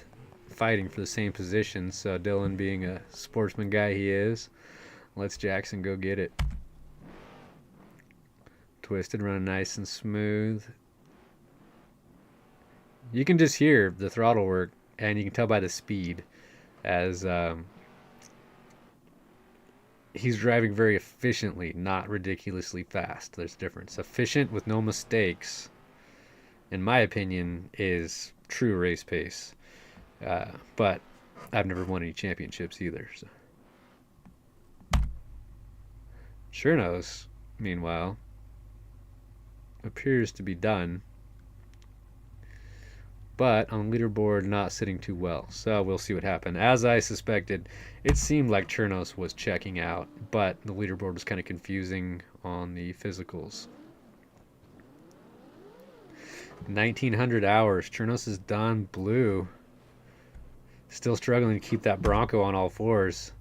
fighting for the same position. So Dillon, being a sportsman guy he is, lets Jackson go get it. Twisted, running nice and smooth. You can just hear the throttle work, and you can tell by the speed as he's driving very efficiently, not ridiculously fast. There's a difference. Efficient with no mistakes, in my opinion, is true race pace. But I've never won any championships either. So. Chournos, meanwhile, appears to be done, but on the leaderboard not sitting too well. So we'll see what happened. As I suspected, it seemed like Chournos was checking out, but the leaderboard was kind of confusing on the physicals. 1,900 hours. Chournos is done. Blue. Still struggling to keep that Bronco on all fours.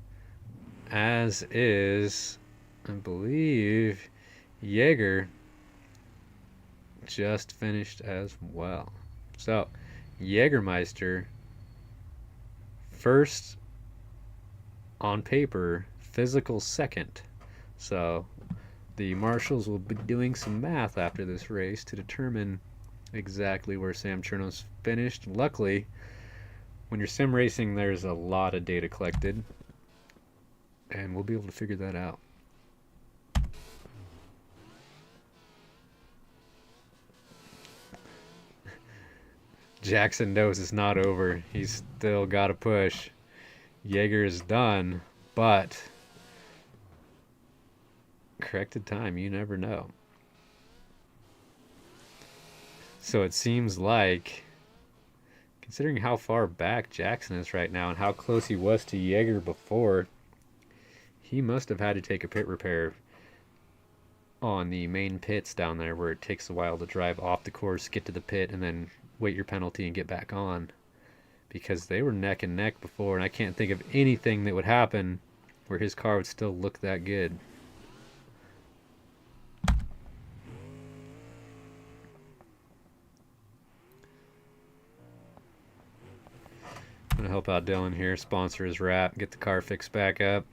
As is, I believe, Jaeger just finished as well. So, Jägermeister, first on paper, physical second. So, the marshals will be doing some math after this race to determine exactly where Sam Chournos finished. Luckily, when you're sim racing, there's a lot of data collected, and we'll be able to figure that out. Jackson knows it's not over. He's still got to push. Jaeger is done, but corrected time, you never know. So it seems like, considering how far back Jackson is right now and how close he was to Jaeger before, he must have had to take a pit repair on the main pits down there, where it takes a while to drive off the course, get to the pit, and then wait your penalty and get back on, because they were neck and neck before, and I can't think of anything that would happen where his car would still look that good. I'm gonna help out Dillon here, sponsor his wrap, get the car fixed back up.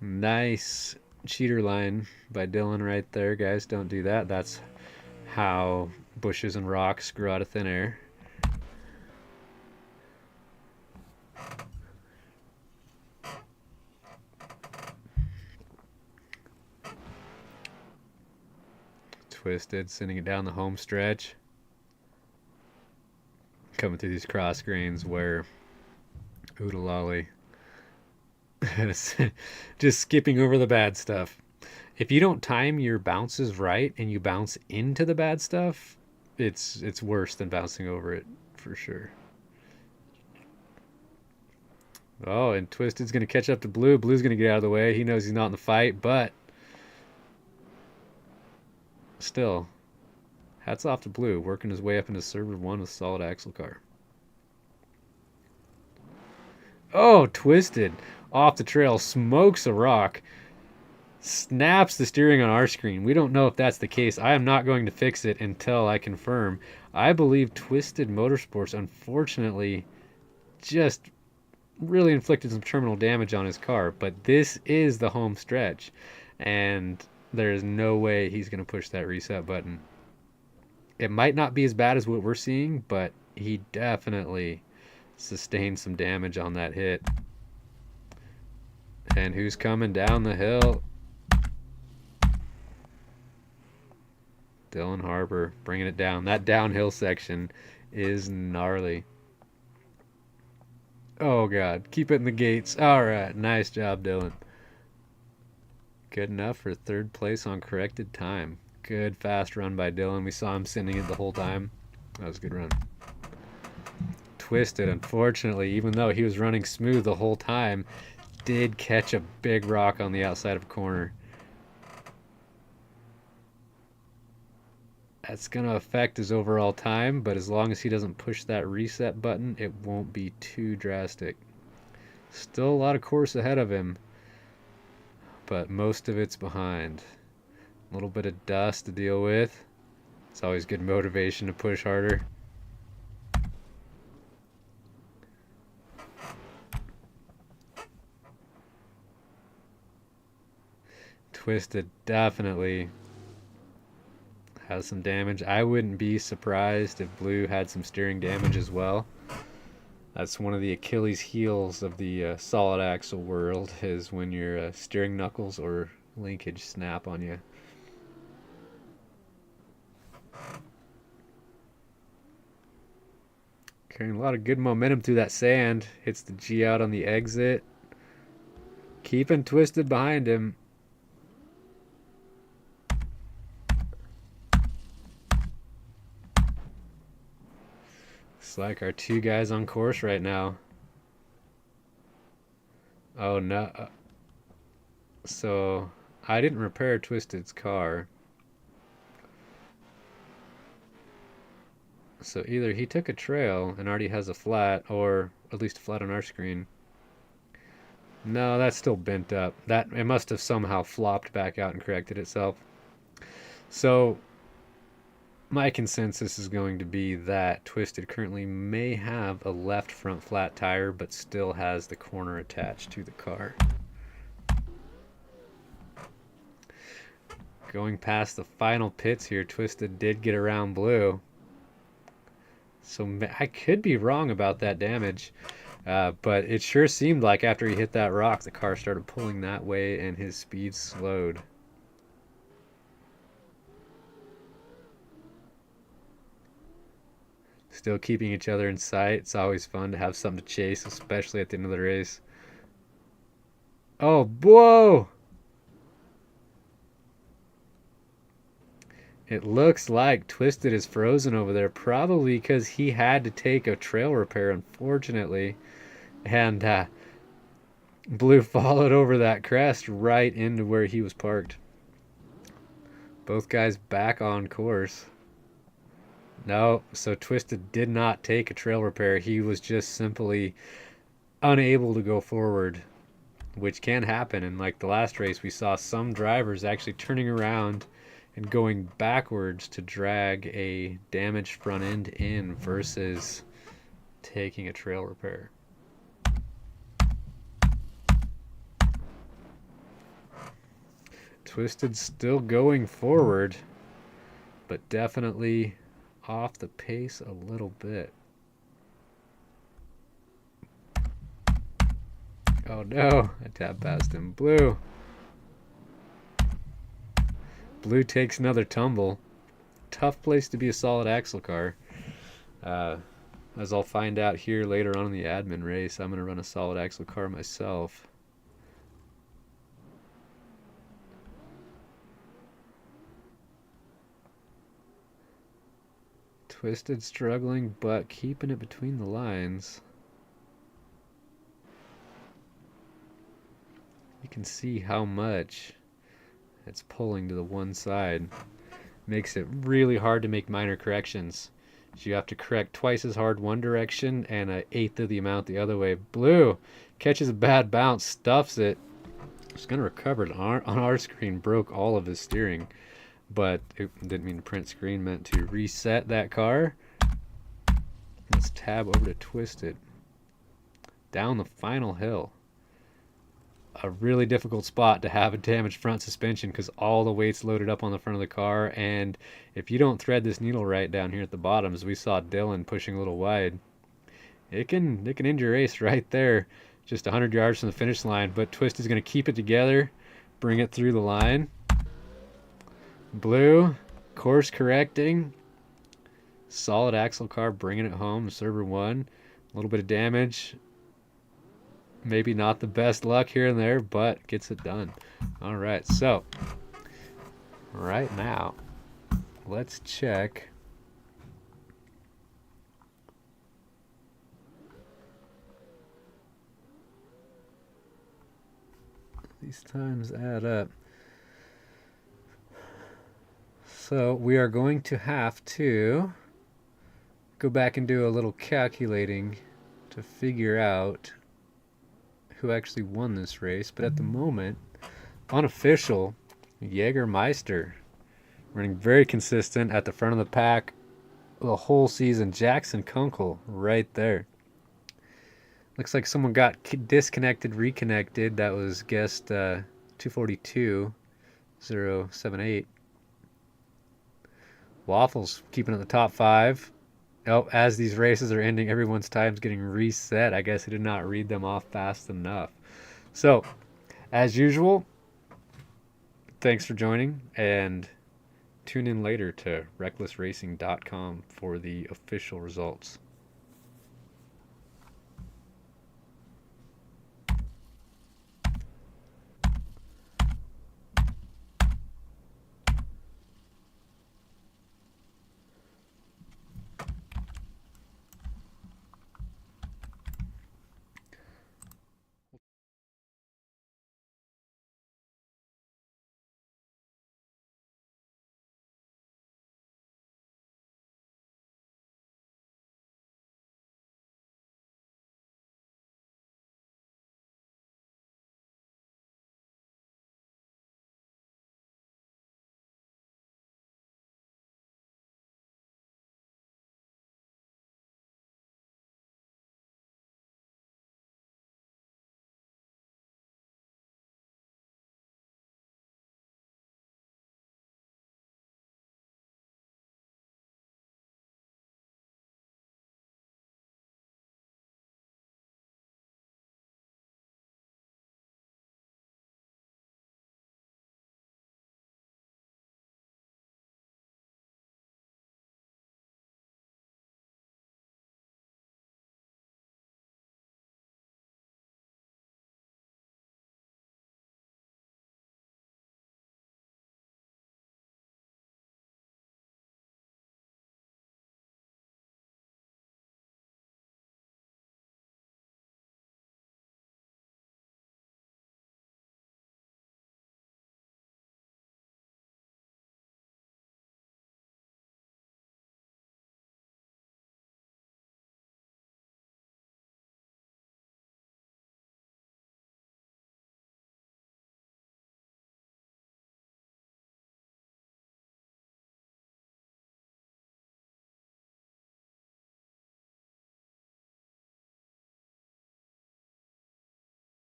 Nice cheater line by Dillon right there, guys. Don't do that. That's how bushes and rocks grow out of thin air. Twisted, sending it down the home stretch. Coming through these cross grains where oodalolly. Just skipping over the bad stuff. If you don't time your bounces right and you bounce into the bad stuff, it's worse than bouncing over it for sure. Oh, and Twisted's going to catch up to Blue. Blue's going to get out of the way. He knows he's not in the fight, but still, hats off to Blue, working his way up into server one with a solid axle car. Oh, Twisted off the trail, smokes a rock, snaps the steering on our screen. We don't know if that's the case. I am not going to fix it until I confirm. I believe Twisted Motorsports, unfortunately, just really inflicted some terminal damage on his car, but this is the home stretch, and there's no way he's going to push that reset button. It might not be as bad as what we're seeing, but he definitely sustained some damage on that hit. And who's coming down the hill? Dillon Harbour bringing it down. That downhill section is gnarly. Oh God, keep it in the gates. All right, nice job, Dillon. Good enough for third place on corrected time. Good fast run by Dillon. We saw him sending it the whole time. That was a good run. Twisted, unfortunately, even though he was running smooth the whole time, did catch a big rock on the outside of a corner. That's going to affect his overall time, but as long as he doesn't push that reset button, it won't be too drastic. Still a lot of course ahead of him, but most of it's behind. A little bit of dust to deal with. It's always good motivation to push harder. Twisted definitely has some damage. I wouldn't be surprised if Blue had some steering damage as well. That's one of the Achilles heels of the solid axle world, is when your steering knuckles or linkage snap on you. Carrying a lot of good momentum through that sand. Hits the G out on the exit. Keeping Twisted behind him. Looks like our two guys on course right now. Oh no. So I didn't repair Twisted's car. So either he took a trail and already has a flat, or at least a flat on our screen. No, that's still bent up. That it must have somehow flopped back out and corrected itself. So my consensus is going to be that Twisted currently may have a left front flat tire, but still has the corner attached to the car. Going past the final pits here, Twisted did get around Blue. So I could be wrong about that damage, but it sure seemed like after he hit that rock, the car started pulling that way and his speed slowed. Still keeping each other in sight. It's always fun to have something to chase, especially at the end of the race. Oh, whoa! It looks like Twisted is frozen over there, probably because he had to take a trail repair, unfortunately. And Blue followed over that crest right into where he was parked. Both guys back on course. No, so Twisted did not take a trail repair. He was just simply unable to go forward, which can happen. And like the last race, we saw some drivers actually turning around and going backwards to drag a damaged front end in versus taking a trail repair. Twisted still going forward, but definitely off the pace a little bit. Oh no, I tapped past him. Blue takes another tumble. Tough place to be a solid axle car. As I'll find out here later on in the admin race, I'm going to run a solid axle car myself. Twisted struggling, but keeping it between the lines. You can see how much it's pulling to the one side. Makes it really hard to make minor corrections. So you have to correct twice as hard one direction and an eighth of the amount the other way. Blue catches a bad bounce, stuffs it. It's going to recover it on our screen, broke all of his steering. But it didn't mean to print screen, meant to reset that car. Let's tab over to Twisted. Down the final hill. A really difficult spot to have a damaged front suspension because all the weight's loaded up on the front of the car, and if you don't thread this needle right down here at the bottom, as we saw Dillon pushing a little wide, it can end your race right there, just 100 yards from the finish line. But Twist is going to keep it together, bring it through the line. Blue course correcting, solid axle car bringing it home. Server 1, a little bit of damage. Maybe not the best luck here and there, but gets it done. All right, so right now, let's check these times add up. So we are going to have to go back and do a little calculating to figure out who actually won this race. But at the moment, unofficial, Jägermeister running very consistent at the front of the pack the whole season. Jackson Kunkel right there. Looks like someone got disconnected, reconnected. That was guest 242078. Waffles keeping at the top 5. Oh, as these races are ending, everyone's time's getting reset. I guess he did not read them off fast enough. So, as usual, thanks for joining, and tune in later to recklessracing.com for the official results.